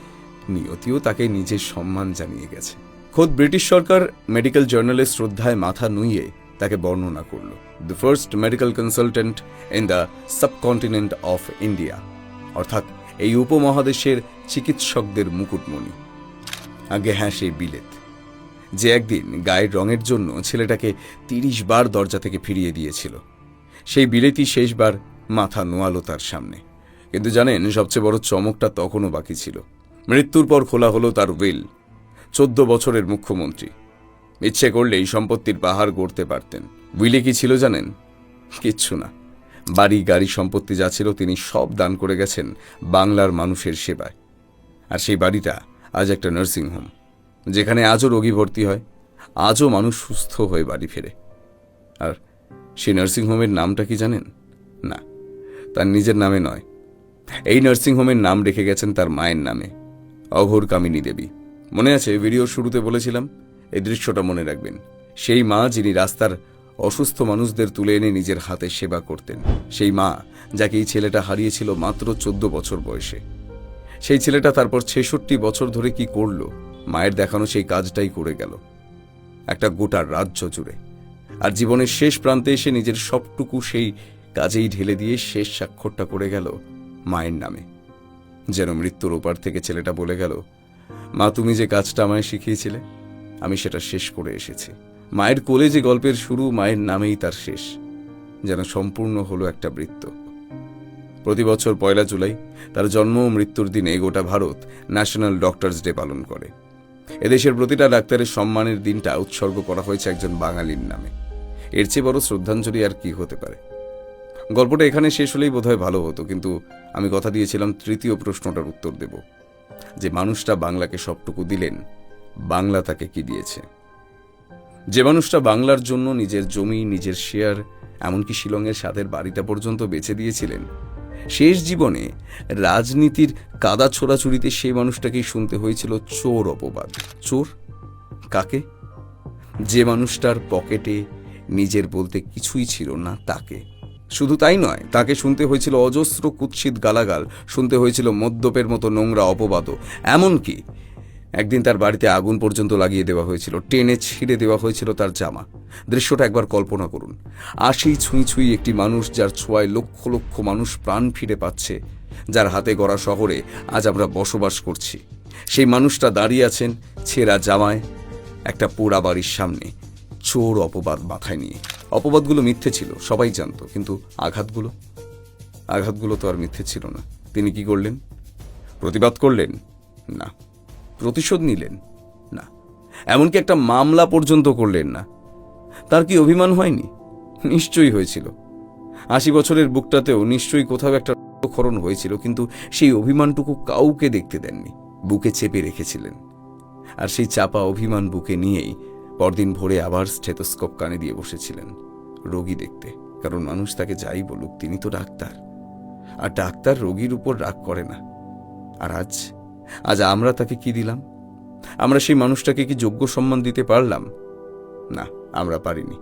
নিয়তিও তাকে নিজের সম্মান জানিয়ে গেছে। খোদ ব্রিটিশ সরকার মেডিকেল জার্নালে শ্রদ্ধায় মাথা নুইয়ে তাকে বর্ণনা করল, the first medical consultant in the subcontinent of India, অর্থাৎ এই উপমহাদেশের চিকিৎসকদের মুকুটমণি। আগে হ্যাঁ, সেই বিলেত যে একদিন গায়ের রঙের জন্য ছেলেটাকে 30 বার দরজা থেকে ফিরিয়ে দিয়েছিল, সেই বিলেতই শেষবার মাথা নোয়ালো তার সামনে। কিন্তু জানেন, সবচেয়ে বড় চমকটা তখনও বাকি ছিল। মৃত্যুর পর খোলা হলো তার উইল। 14 বছরের মুখ্যমন্ত্রী ইচ্ছে করলেই সম্পত্তির পাহাড় গড়তে পারতেন। উইলে কি ছিল জানেন? কিচ্ছু না। বাড়ি, গাড়ি, সম্পত্তি যা ছিল তিনি সব দান করে গেছেন বাংলার মানুষের সেবায়। আর সেই বাড়িটা আজ একটা নার্সিং হোম, যেখানে আজও রোগী ভর্তি হয়, আজও মানুষ সুস্থ হয়ে বাড়ি ফেরে। আর সেই নার্সিং হোমের নামটা কি জানেন? না, তার নিজের নামে নয়। এই নার্সিং হোমের নাম রেখে গেছেন তার মায়ের নামে, অঘোর কামিনী দেবী। মনে আছে ভিডিওর শুরুতে বলেছিলাম, এই দৃশ্যটা মনে রাখবেন। সেই মা যিনি রাস্তার অসুস্থ মানুষদের তুলে এনে নিজের হাতে সেবা করতেন, সেই মা যাকে এই ছেলেটা হারিয়েছিল মাত্র 14 বছর বয়সে। সেই ছেলেটা তারপর 66 বছর ধরে কি করল, মায়ের দেখানো সেই কাজটাই করে গেল একটা গোটা রাজ্য জুড়ে। আর জীবনের শেষ প্রান্তে এসে নিজের সবটুকু সেই কাজেই ঢেলে দিয়ে শেষ স্বাক্ষরটা করে গেল মায়ের নামে। যেন মৃত্যুর ওপার থেকে ছেলেটা বলে গেল, মা, তুমি যে কাজটা আমায় শিখিয়েছিলে আমি সেটা শেষ করে এসেছি। মায়ের কোলে যে গল্পের শুরু, মায়ের নামেই তার শেষ। যেন সম্পূর্ণ হলো একটা বৃত্ত। প্রতি বছর 1 জুলাই তার জন্ম ও মৃত্যুর দিনে গোটা ভারত ন্যাশনাল ডক্টরস ডে পালন করে। এদেশের প্রতিটা ডাক্তারের সম্মানের দিনটা উৎসর্গ করা হয়েছে একজন বাঙালির নামে। এর চেয়ে বড় শ্রদ্ধাঞ্জলি আর কি হতে পারে? গল্পটা এখানে শেষ হলেই বোধহয় ভালো হতো, কিন্তু আমি কথা দিয়েছিলাম তৃতীয় প্রশ্নটার উত্তর দেব, যে মানুষটা বাংলাকে সবটুকু দিলেন, বাংলা তাকে কি দিয়েছে? যে মানুষটা বাংলার জন্য নিজের জমি, নিজের শেয়ার, এমনকি শিলংয়ের সাদের বাড়িটা পর্যন্ত বেচে দিয়েছিলেন, শেষ জীবনে রাজনীতির কাদা ছোড়াছুড়িতে সেই মানুষটাকেই শুনতে হয়েছিল চোর অপবাদ। চোর কাকে? যে মানুষটার পকেটে নিজের বলতে কিছুই ছিল না তাকে। শুধু তাই নয়, তাকে শুনতে হয়েছিল অজস্র কুৎসিত গালাগাল, শুনতে হয়েছিল মদ্যপের মতো নোংরা অপবাদও। এমনকি একদিন তার বাড়িতে আগুন পর্যন্ত লাগিয়ে দেওয়া হয়েছিল, টেনে ছিঁড়ে দেওয়া হয়েছিল তার জামা। দৃশ্যটা একবার কল্পনা করুন। 80 ছুঁই ছুঁই একটি মানুষ, যার ছোঁয়ায় লক্ষ লক্ষ মানুষ প্রাণ ফিরে পাচ্ছে, যার হাতে গড়া শহরে আজ আমরা বসবাস করছি। সেই মানুষটা দাঁড়িয়ে আছেন ছেঁড়া জামায় একটা পোড়া বাড়ির সামনে, চোর অপবাদ মাথায় নিয়ে। অপবাদগুলো মিথ্যে ছিল, সবাই জানত, কিন্তু আঘাতগুলো তো আর মিথ্যে ছিল না। তিনি কি করলেন? প্রতিবাদ করলেন? না। প্রতিশোধ নিলেন? না। এমনকি একটা মামলা পর্যন্ত করলেন না। তার কি অভিমান হয়নি? নিশ্চয়ই হয়েছিল। 80 বছরের বুকটাতেও নিশ্চয়ই কোথাও একটা রক্তক্ষরণ হয়েছিল, কিন্তু সেই অভিমানটুকু কাউকে দেখতে দেননি, বুকে চেপে রেখেছিলেন। আর সেই চাপা অভিমান বুকে নিয়েই পরদিন ভোরে আবার স্টেথোস্কোপ কানে দিয়ে বসেছিলেন রোগী দেখতে। কারণ মানুষ তাকে যাই বলুক, তিনি তো ডাক্তার, আর ডাক্তার রোগীর উপর রাগ করে না। আর আজ আমরা তাকে কি দিলাম? আমরা সেই মানুষটাকে কি যোগ্য সম্মান দিতে পারলাম? না, আমরা পারিনি।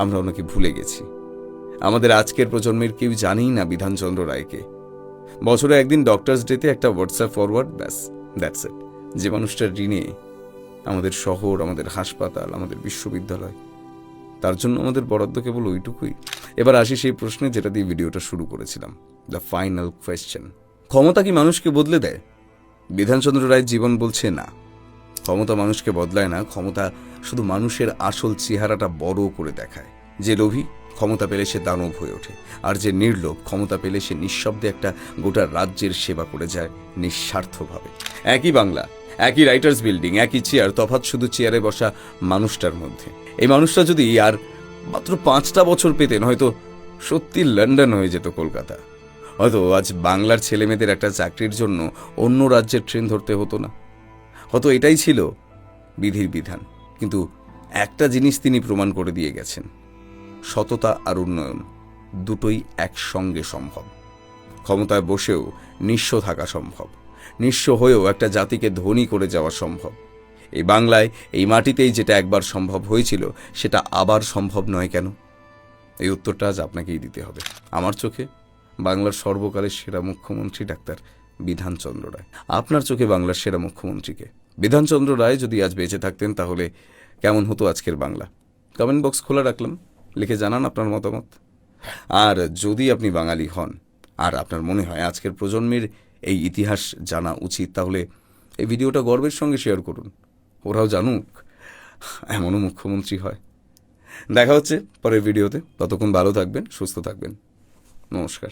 আমরা ওনাকে ভুলে গেছি। আমাদের আজকের প্রজন্মের কেউ জানেই না বিধানচন্দ্র রায়কে। বছরে একদিন ডক্টরস ডেতে একটা হোয়াটসঅ্যাপ ফরওয়ার্ড, ব্যাস, দ্যাটস ইট। যে মানুষটার ঋণে আমাদের শহর, আমাদের হাসপাতাল, আমাদের বিশ্ববিদ্যালয়, তার জন্য আমাদের বরাদ্দ কেবল ওইটুকুই। এবার আসি সেই প্রশ্নে যেটা দিয়ে ভিডিওটা শুরু করেছিলাম, দ্য ফাইনাল কোয়েশ্চেন। ক্ষমতা কি মানুষকে বদলে দেয়? বিধানচন্দ্র রায়ের জীবন বলছে না। ক্ষমতা মানুষকে বদলায় না, ক্ষমতা শুধু মানুষের আসল চেহারাটা বড় করে দেখায়। যে লোভী, ক্ষমতা পেলে সে দানব হয়ে ওঠে, আর যে নির্লোভ, ক্ষমতা পেলে সে নিঃশব্দে একটা গোটা রাজ্যের সেবা করে যায় নিঃস্বার্থভাবে। একই বাংলা, একই রাইটার্স বিল্ডিং, একই চেয়ার, তফাৎ শুধু চেয়ারে বসা মানুষটার মধ্যে। এই মানুষটা যদি আর মাত্র 5টা বছর পেতেন, হয়তো সত্যি লন্ডন হয়ে যেত কলকাতা। হয়তো আজ বাংলার ছেলেমেয়েদের একটা চাকরির জন্য অন্য রাজ্যের ট্রেন ধরতে হতো না। হয়তো এটাই ছিল বিধির বিধান। কিন্তু একটা জিনিস তিনি প্রমাণ করে দিয়ে গেছেন, সততা আর উন্নয়ন দুটোই একসঙ্গে সম্ভব। ক্ষমতায় বসেও নিঃস্ব থাকা সম্ভব, নিঃস্ব হয়েও একটা জাতিকে ধনী করে যাওয়া সম্ভব। এই বাংলায়, এই মাটিতেই যেটা একবার সম্ভব হয়েছিল, সেটা আবার সম্ভব নয় কেন? এই উত্তরটা আজ আপনাকেই দিতে হবে। আমার চোখে বাংলার সর্বকালের সেরা মুখ্যমন্ত্রী ডাক্তার বিধানচন্দ্র রায়। আপনার চোখে বাংলার সেরা মুখ্যমন্ত্রীকে? বিধানচন্দ্র রায় যদি আজ বেঁচে থাকতেন, তাহলে কেমন হতো আজকের বাংলা? কমেন্ট বক্স খোলা রাখলাম, লিখে জানান আপনার মতামত। আর যদি আপনি বাঙালি হন আর আপনার মনে হয় আজকের প্রজন্মের এই ইতিহাস জানা উচিত, তাহলে এই ভিডিওটা গর্বের সঙ্গে শেয়ার করুন। ওরাও জানুক এমনও মুখ্যমন্ত্রী হয়। দেখা হচ্ছে পরের ভিডিওতে। ততক্ষণ ভালো থাকবেন, সুস্থ থাকবেন। নমস্কার।